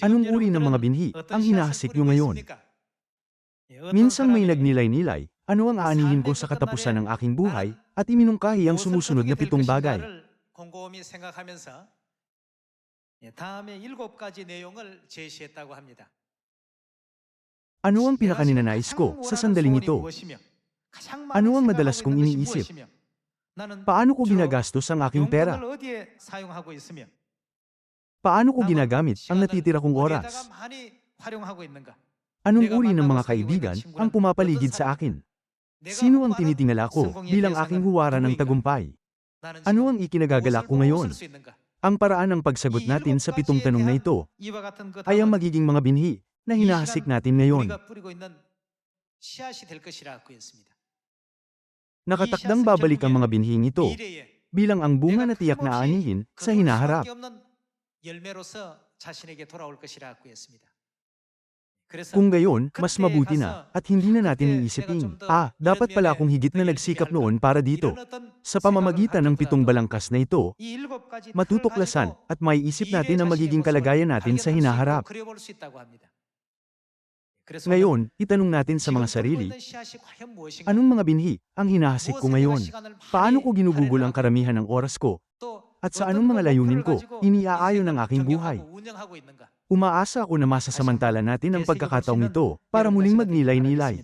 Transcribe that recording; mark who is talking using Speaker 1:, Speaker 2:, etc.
Speaker 1: Anong uri ng mga binhi ang hinahasik nyo ngayon? Minsan may nagnilay-nilay, ano ang aanihin ko sa katapusan ng aking buhay, at iminungkahi ang sumusunod na 7 bagay.
Speaker 2: 곰곰이 생각하면서 다음에 7가지 내용을 제시했다고 합니다.
Speaker 1: Ano ang pinakaninanais ko sa sandaling ito? Ano ang madalas kong iniisip? Paano ko ginagastos ang aking pera? Paano ko ginagamit ang natitira kong oras? Anong uri ng mga kaibigan ang pumapaligid sa akin? Sino ang tinitingala ko bilang aking huwaran ng tagumpay? Ano ang ikinagagalak ko ngayon? Ang paraan ng pagsagot natin sa 7 tanong na ito ay ang magiging mga binhi na hinahasik natin ngayon. Nakatakdang babalik ang mga binhing ito bilang ang bunga na tiyak na aanihin sa hinaharap. Kung gayon, mas mabuti na at hindi na natin iisipin, dapat pala akong higit na nagsikap noon para dito. Sa pamamagitan ng 7 balangkas na ito, matutuklasan at maiisip natin ang magiging kalagayan natin sa hinaharap. Ngayon, itanong natin sa mga sarili, anong mga binhi ang hinahasik ko ngayon? Paano ko ginugugol ang karamihan ng oras ko? At sa anong mga layunin ko, iniaayon ang aking buhay? Umaasa ako na masasamantala natin ang pagkakataong ito para muling magnilay-nilay.